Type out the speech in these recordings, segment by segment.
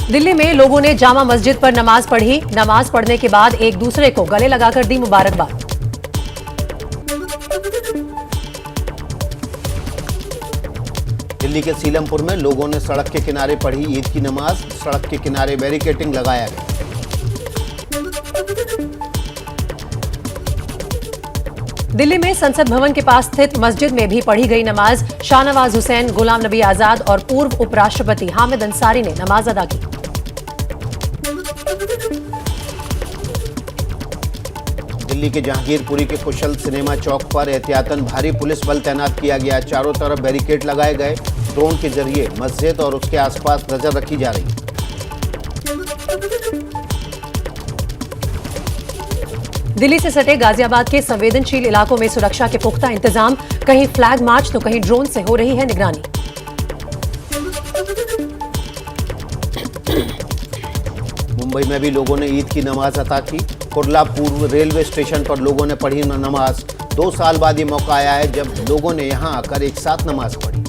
दिल्ली में लोगों ने जामा मस्जिद पर नमाज पढ़ी। नमाज पढ़ने के बाद एक दूसरे को गले लगाकर दी मुबारकबाद। दिल्ली के सीलमपुर में लोगों ने सड़क के किनारे पढ़ी ईद की नमाज। सड़क के किनारे बैरिकेडिंग लगाया गया। दिल्ली में संसद भवन के पास स्थित मस्जिद में भी पढ़ी गई नमाज। शाहनवाज हुसैन, गुलाम नबी आजाद और पूर्व उपराष्ट्रपति हामिद अंसारी ने नमाज अदा की। दिल्ली के जहांगीरपुरी के कुशल सिनेमा चौक पर एहतियातन भारी पुलिस बल तैनात किया गया। चारों तरफ बैरिकेड लगाए गए। ड्रोन के जरिए मस्जिद और उसके आसपास नजर रखी जा रही है। दिल्ली से सटे गाजियाबाद के संवेदनशील इलाकों में सुरक्षा के पुख्ता इंतजाम। कहीं फ्लैग मार्च तो कहीं ड्रोन से हो रही है निगरानी। मुंबई में भी लोगों ने ईद की नमाज अता की। कुर्ला पूर्व रेलवे स्टेशन पर लोगों ने पढ़ी नमाज। 2 साल बाद ये मौका आया है जब लोगों ने यहां आकर एक साथ नमाज पढ़ी।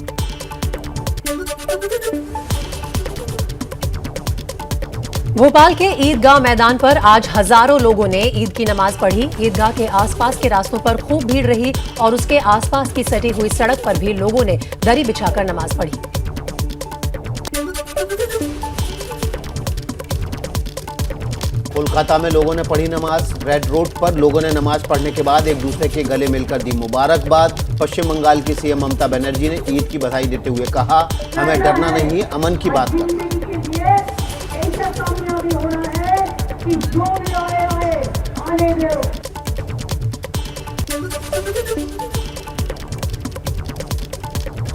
भोपाल के ईदगाह मैदान पर आज हजारों लोगों ने ईद की नमाज पढ़ी। ईदगाह के आसपास के रास्तों पर खूब भीड़ रही और उसके आसपास की सटी हुई सड़क पर भी लोगों ने दरी बिछाकर नमाज पढ़ी। कोलकाता में लोगों ने पढ़ी नमाज। रेड रोड पर लोगों ने नमाज पढ़ने के बाद एक दूसरे के गले मिलकर दी मुबारकबाद। पश्चिम बंगाल की सीएम ममता बनर्जी ने ईद की बधाई देते हुए कहा, हमें डरना नहीं है, अमन की बात करना।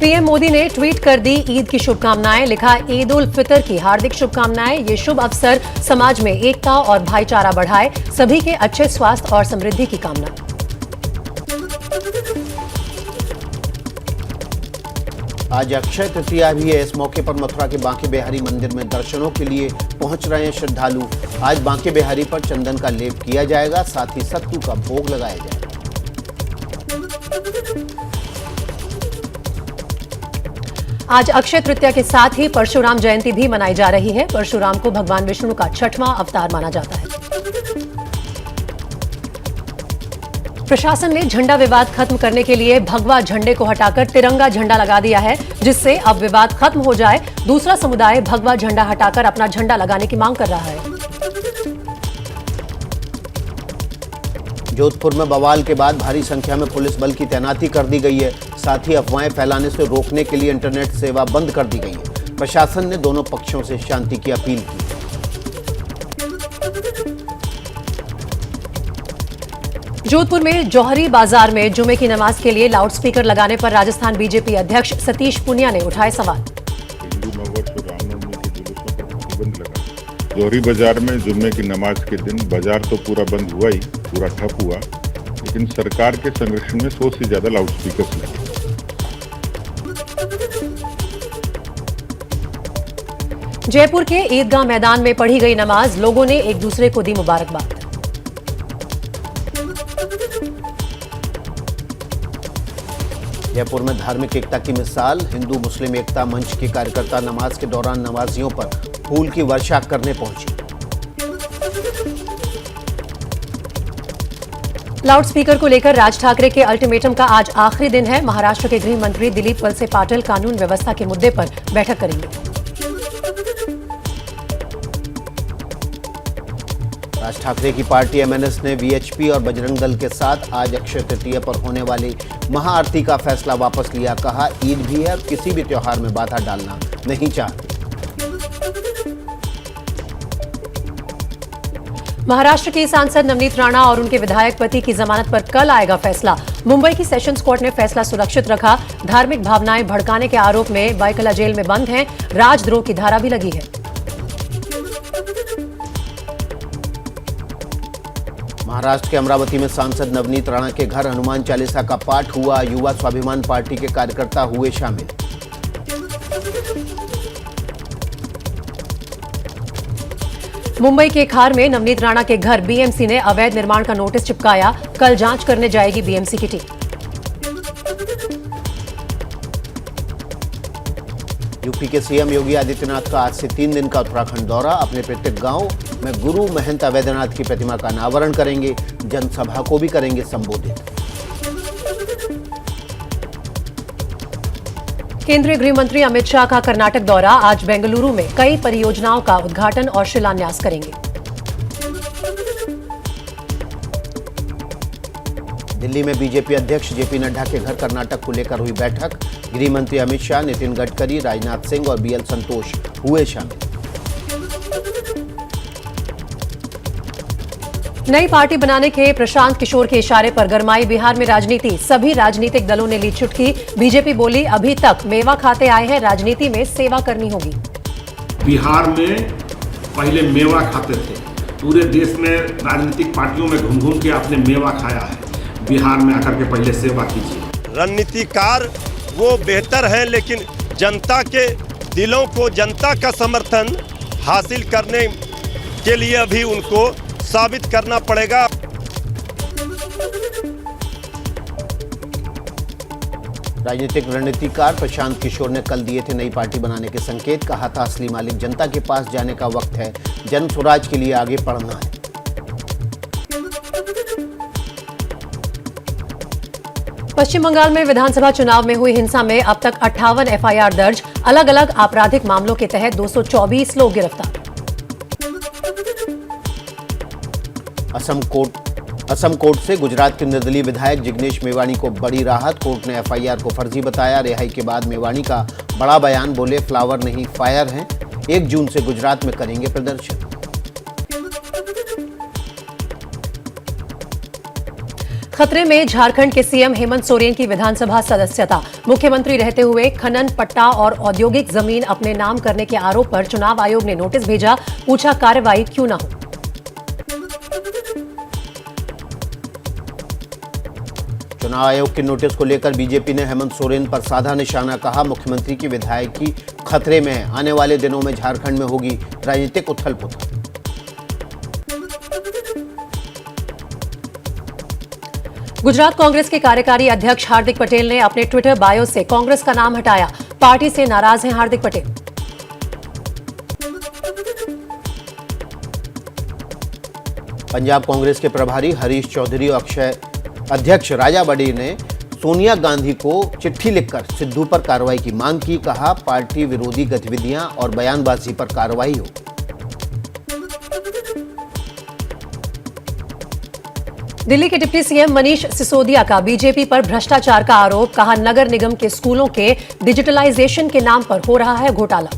पीएम मोदी ने ट्वीट कर दी ईद की शुभकामनाएं। लिखा, ईद उल फितर की हार्दिक शुभकामनाएं। ये शुभ अवसर समाज में एकता और भाईचारा बढ़ाए। सभी के अच्छे स्वास्थ्य और समृद्धि की कामना। आज अक्षय तृतीया भी है। इस मौके पर मथुरा के बांके बिहारी मंदिर में दर्शनों के लिए पहुंच रहे हैं श्रद्धालु। आज बांके बिहारी पर चंदन का लेप किया जाएगा, साथ ही सत्तू का भोग लगाया जाएगा। आज अक्षय तृतीया के साथ ही परशुराम जयंती भी मनाई जा रही है। परशुराम को भगवान विष्णु का 6वां अवतार माना जाता है। प्रशासन ने झंडा विवाद खत्म करने के लिए भगवा झंडे को हटाकर तिरंगा झंडा लगा दिया है, जिससे अब विवाद खत्म हो जाए। दूसरा समुदाय भगवा झंडा हटाकर अपना झंडा लगाने की मांग कर रहा है। जोधपुर में बवाल के बाद भारी संख्या में पुलिस बल की तैनाती कर दी गई है। साथ ही अफवाहें फैलाने से रोकने के लिए इंटरनेट सेवा बंद कर दी गई है। प्रशासन ने दोनों पक्षों से शांति की अपील की। जोधपुर में जौहरी बाजार में जुमे की नमाज के लिए लाउडस्पीकर लगाने पर राजस्थान बीजेपी अध्यक्ष सतीश पुनिया ने उठाए सवाल। हिंदू नववर्ष और रामनवमी के जुलूसों पर प्रतिबंध लगा। जौहरी बाजार में जुम्मे की नमाज के दिन बाजार तो पूरा बंद हुआ ही, पूरा ठप हुआ, लेकिन सरकार के संरक्षण में 100 से ज्यादा लाउडस्पीकर लगे। जयपुर के ईदगाह मैदान में पढ़ी गई नमाज। लोगों ने एक दूसरे को दी मुबारकबाद। जयपुर में धार्मिक एकता की मिसाल। हिंदू मुस्लिम एकता मंच के कार्यकर्ता नमाज के दौरान नमाजियों पर फूल की वर्षा करने पहुंचे। लाउडस्पीकर को लेकर राज ठाकरे के अल्टीमेटम का आज आखिरी दिन है। महाराष्ट्र के गृह मंत्री दिलीप वलसे पाटिल कानून व्यवस्था के मुद्दे पर बैठक करेंगे। राज ठाकरे की पार्टी एमएनएस ने वीएचपी और बजरंग दल के साथ आज अक्षय तृतीया पर होने वाली महाआरती का फैसला वापस लिया। कहा, ईद भी है और किसी भी त्योहार में बाधा डालना नहीं चाहते। महाराष्ट्र के सांसद नवनीत राणा और उनके विधायक पति की जमानत पर कल आएगा फैसला। मुंबई की सेशंस कोर्ट ने फैसला सुरक्षित रखा। धार्मिक भावनाएं भड़काने के आरोप में बायकला जेल में बंद हैं। राजद्रोह की धारा भी लगी है। महाराष्ट्र के अमरावती में सांसद नवनीत राणा के घर हनुमान चालीसा का पाठ हुआ। युवा स्वाभिमान पार्टी के कार्यकर्ता हुए शामिल। मुंबई के खार में नवनीत राणा के घर बीएमसी ने अवैध निर्माण का नोटिस चिपकाया। कल जांच करने जाएगी बीएमसी की टीम। यूपी के सीएम योगी आदित्यनाथ का आज से 3 दिन का उत्तराखंड दौरा। अपने पैतृक गांव में गुरु महंत अवैधनाथ की प्रतिमा का अनावरण करेंगे, जनसभा को भी करेंगे संबोधित। केंद्रीय गृह मंत्री अमित शाह का कर्नाटक दौरा। आज बेंगलुरु में कई परियोजनाओं का उद्घाटन और शिलान्यास करेंगे। दिल्ली में बीजेपी अध्यक्ष जेपी नड्डा के घर कर्नाटक को लेकर हुई बैठक। गृह मंत्री अमित शाह, नितिन गडकरी, राजनाथ सिंह और बीएल संतोष हुए शामिल। नई पार्टी बनाने के प्रशांत किशोर के इशारे पर गरमाई बिहार में राजनीति। सभी राजनीतिक दलों ने ली चुटकी। बीजेपी बोली, अभी तक मेवा खाते आए हैं, राजनीति में सेवा करनी होगी। बिहार में पहले मेवा खाते थे, पूरे देश में राजनीतिक पार्टियों में घूम घूम के आपने मेवा खाया है। बिहार में आकर के पहले सेवा कीजिए। रणनीतिकार वो बेहतर है, लेकिन जनता के दिलों को, जनता का समर्थन हासिल करने के लिए अभी उनको साबित करना पड़ेगा। राजनीतिक रणनीतिकार प्रशांत किशोर ने कल दिए थे नई पार्टी बनाने के संकेत। कहा था, असली मालिक जनता के पास जाने का वक्त है, जन स्वराज के लिए आगे बढ़ना है। पश्चिम बंगाल में विधानसभा चुनाव में हुई हिंसा में अब तक 58 एफआईआर दर्ज। अलग अलग आपराधिक मामलों के तहत 224 लोग गिरफ्तार। असम कोर्ट से गुजरात के निर्दलीय विधायक जिग्नेश मेवाणी को बड़ी राहत। कोर्ट ने एफआईआर को फर्जी बताया। रिहाई के बाद मेवाणी का बड़ा बयान, बोले फ्लावर नहीं फायर हैं। 1 जून से गुजरात में करेंगे प्रदर्शन। खतरे में झारखंड के सीएम हेमंत सोरेन की विधानसभा सदस्यता। मुख्यमंत्री रहते हुए खनन, पट्टा और औद्योगिक जमीन अपने नाम करने के आरोप पर चुनाव आयोग ने नोटिस भेजा। पूछा, कार्रवाई क्यों न हो। चुनाव आयोग के नोटिस को लेकर बीजेपी ने हेमंत सोरेन पर साधा निशाना। कहा, मुख्यमंत्री की विधायकी खतरे में है। आने वाले दिनों में झारखंड में होगी राजनीतिक उथल-पुथल। गुजरात कांग्रेस के कार्यकारी अध्यक्ष हार्दिक पटेल ने अपने ट्विटर बायो से कांग्रेस का नाम हटाया। पार्टी से नाराज हैं हार्दिक पटेल। पंजाब कांग्रेस के प्रभारी हरीश चौधरी और अक्षय अध्यक्ष राजा बड़ी ने सोनिया गांधी को चिट्ठी लिखकर सिद्धू पर कार्रवाई की मांग की। कहा, पार्टी विरोधी गतिविधियां और बयानबाजी पर कार्रवाई हो। दिल्ली के डिप्टी सीएम मनीष सिसोदिया का बीजेपी पर भ्रष्टाचार का आरोप। कहा, नगर निगम के स्कूलों के डिजिटलाइजेशन के नाम पर हो रहा है घोटाला।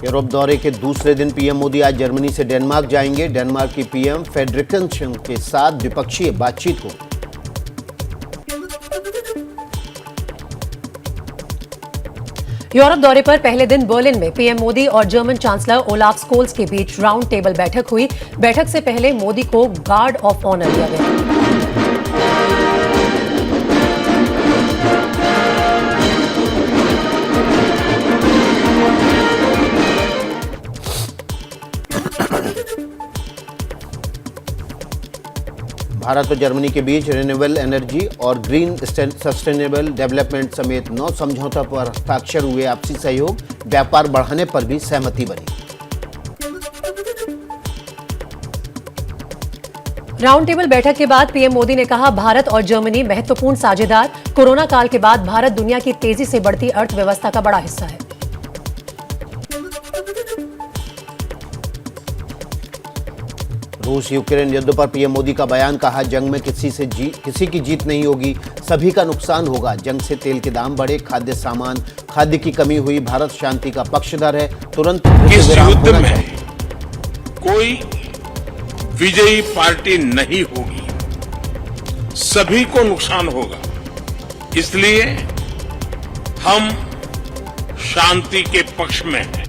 यूरोप दौरे के दूसरे दिन पीएम मोदी आज जर्मनी से डेनमार्क जाएंगे। डेनमार्क की पीएम फेडरिकसन के साथ द्विपक्षीय बातचीत होगी। यूरोप दौरे पर पहले दिन बर्लिन में पीएम मोदी और जर्मन चांसलर ओलाफ स्कोल्स के बीच राउंड टेबल बैठक हुई। बैठक से पहले मोदी को गार्ड ऑफ ऑनर दिया गया। भारत और जर्मनी के बीच रिन्यूएबल एनर्जी और ग्रीन सस्टेनेबल डेवलपमेंट समेत 9 समझौतों पर हस्ताक्षर हुए। आपसी सहयोग, व्यापार बढ़ाने पर भी सहमति बनी। राउंड टेबल बैठक के बाद पीएम मोदी ने कहा, भारत और जर्मनी महत्वपूर्ण साझेदार। कोरोना काल के बाद भारत दुनिया की तेजी से बढ़ती अर्थव्यवस्था का बड़ा हिस्सा है। रूस यूक्रेन युद्ध पर पीएम मोदी का बयान। कहा, जंग में किसी की जीत नहीं होगी, सभी का नुकसान होगा। जंग से तेल के दाम बढ़े, खाद्य की कमी हुई। भारत शांति का पक्षधर है, तुरंत इस युद्ध में कोई विजयी पार्टी नहीं होगी, सभी को नुकसान होगा। इसलिए हम शांति के पक्ष में हैं।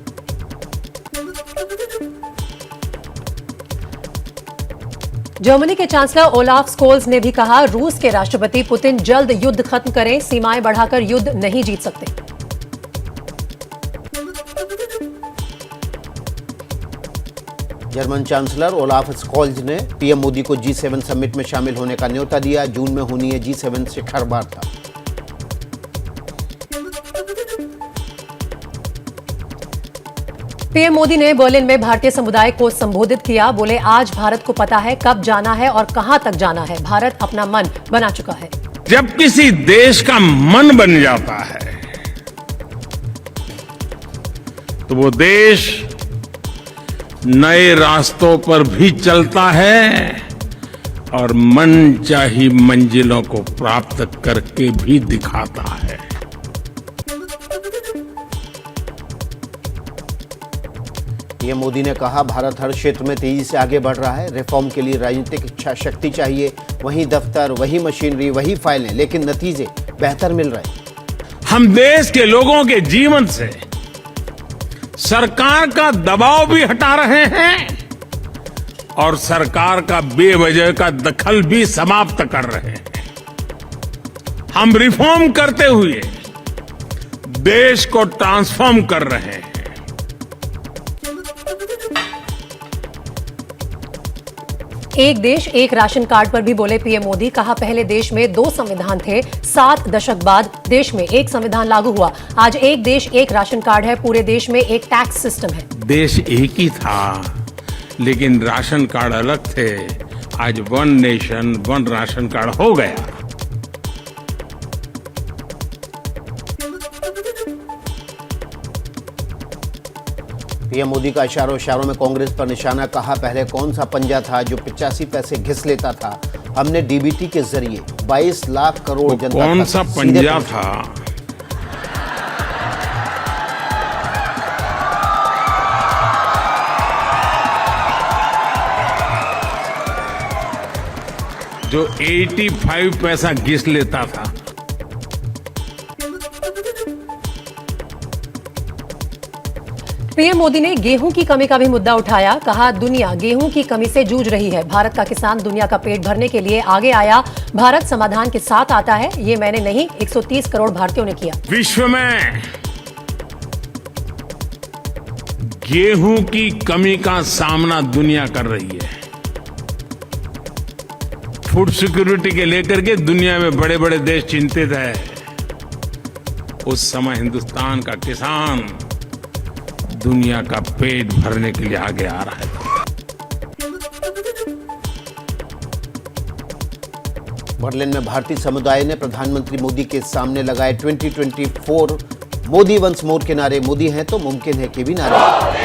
जर्मनी के चांसलर ओलाफ स्कोल्स ने भी कहा, रूस के राष्ट्रपति पुतिन जल्द युद्ध खत्म करें, सीमाएं बढ़ाकर युद्ध नहीं जीत सकते। जर्मन चांसलर ओलाफ स्कॉल्ज ने पीएम मोदी को G7 समिट में शामिल होने का न्योता दिया। जून में होनी है G7 शिखर वार्ता। पीएम मोदी ने बर्लिन में भारतीय समुदाय को संबोधित किया। बोले, आज भारत को पता है कब जाना है और कहां तक जाना है। भारत अपना मन बना चुका है। जब किसी देश का मन बन जाता है तो वो देश नए रास्तों पर भी चलता है और मनचाही मंजिलों को प्राप्त करके भी दिखाता है। पीएम मोदी ने कहा, भारत हर क्षेत्र में तेजी से आगे बढ़ रहा है। रिफॉर्म के लिए राजनीतिक इच्छा शक्ति चाहिए। वही दफ्तर, वही मशीनरी, वही फाइलें, लेकिन नतीजे बेहतर मिल रहे। हम देश के लोगों के जीवन से सरकार का दबाव भी हटा रहे हैं और सरकार का बेवजह का दखल भी समाप्त कर रहे हैं। हम रिफॉर्म करते हुए देश को ट्रांसफॉर्म कर रहे हैं। एक देश एक राशन कार्ड पर भी बोले पीएम मोदी। कहा, पहले देश में 2 संविधान थे, 7 दशक बाद देश में एक संविधान लागू हुआ। आज एक देश एक राशन कार्ड है, पूरे देश में एक टैक्स सिस्टम है। देश एक ही था लेकिन राशन कार्ड अलग थे। आज 1 नेशन 1 राशन कार्ड हो गया। पीएम मोदी का इशारों में कांग्रेस पर निशाना। कहा, पहले कौन सा पंजा था जो 85 पैसे घिस लेता था। हमने डीबीटी के जरिए 22 लाख करोड़ जनता कौन सा पंजा था जो 85 पैसा घिस लेता था। पीएम मोदी ने गेहूं की कमी का भी मुद्दा उठाया। कहा, दुनिया गेहूं की कमी से जूझ रही है। भारत का किसान दुनिया का पेट भरने के लिए आगे आया। भारत समाधान के साथ आता है। ये मैंने नहीं, 130 करोड़ भारतीयों ने किया। विश्व में गेहूं की कमी का सामना दुनिया कर रही है। फूड सिक्योरिटी के लेकर के दुनिया में बड़े बड़े देश चिंतित है। उस समय हिंदुस्तान का किसान दुनिया का पेट भरने के लिए आगे आ रहा है। बर्लिन में भारतीय समुदाय ने प्रधानमंत्री मोदी के सामने लगाए 2024 मोदी वंस मोर के नारे। मोदी हैं तो मुमकिन है कि भी नारे।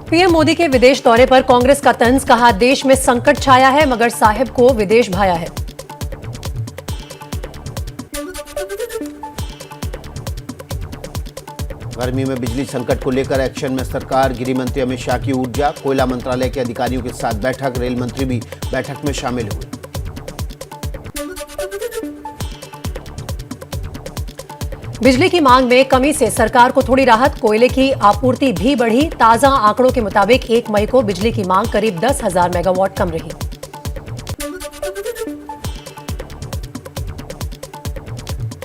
पीएम मोदी के विदेश दौरे पर कांग्रेस का तंज। कहा, देश में संकट छाया है मगर साहिब को विदेश भाया है। गर्मी में बिजली संकट को लेकर एक्शन में सरकार। गृह मंत्री अमित शाह की ऊर्जा। कोयला मंत्रालय के अधिकारियों के साथ बैठक। रेल मंत्री भी बैठक में शामिल हुए। बिजली की मांग में कमी से सरकार को थोड़ी राहत। कोयले की आपूर्ति भी बढ़ी। ताजा आंकड़ों के मुताबिक 1 मई को बिजली की मांग करीब 10,000 मेगावाट कम रही।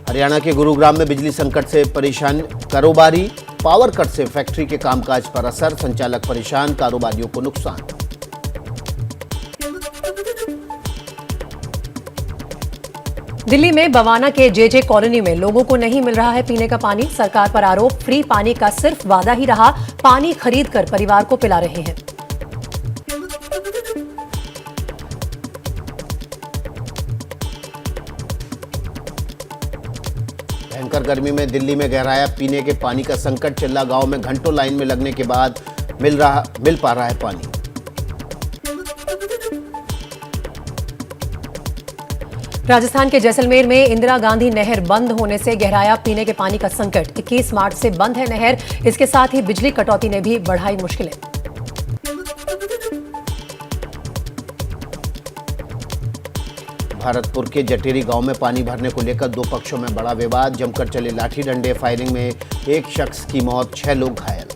हरियाणा के गुरुग्राम में बिजली संकट से परेशान कारोबारी। पावर कट से फैक्ट्री के कामकाज पर असर। संचालक परेशान, कारोबारियों को नुकसान। दिल्ली में बवाना के जेजे कॉलोनी में लोगों को नहीं मिल रहा है पीने का पानी। सरकार पर आरोप, फ्री पानी का सिर्फ वादा ही रहा। पानी खरीद कर परिवार को पिला रहे हैं। भयंकर गर्मी में दिल्ली में गहराया पीने के पानी का संकट। चिल्ला गांव में घंटों लाइन में लगने के बाद मिल पा रहा है पानी। राजस्थान के जैसलमेर में इंदिरा गांधी नहर बंद होने से गहराया पीने के पानी का संकट। 21 मार्च से बंद है नहर। इसके साथ ही बिजली कटौती ने भी बढ़ाई मुश्किलें। भरतपुर के जटेरी गांव में पानी भरने को लेकर 2 पक्षों में बड़ा विवाद। जमकर चले लाठी डंडे। फायरिंग में 1 शख्स की मौत, 6 लोग घायल।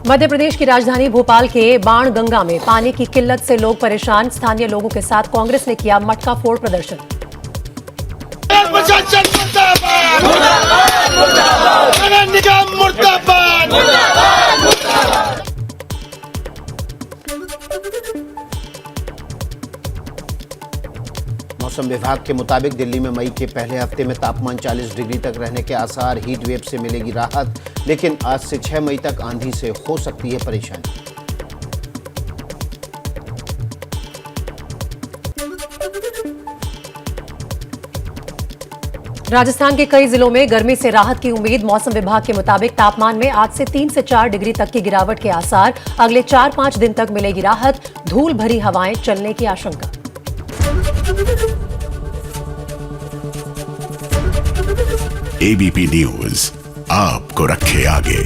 मध्य प्रदेश की राजधानी भोपाल के बाणगंगा में पानी की किल्लत से लोग परेशान। स्थानीय लोगों के साथ कांग्रेस ने किया मटका फोड़ प्रदर्शन। मौसम विभाग के मुताबिक दिल्ली में मई के पहले हफ्ते में तापमान 40 डिग्री तक रहने के आसार। हीट वेव से मिलेगी राहत, लेकिन आज से 6 मई तक आंधी से हो सकती है परेशानी। राजस्थान के कई जिलों में गर्मी से राहत की उम्मीद। मौसम विभाग के मुताबिक तापमान में आज से 3 से 4 डिग्री तक की गिरावट के आसार। अगले 4-5 दिन तक मिलेगी राहत। धूल भरी हवाएं चलने की आशंका। एबीपी न्यूज आपको रखे आगे।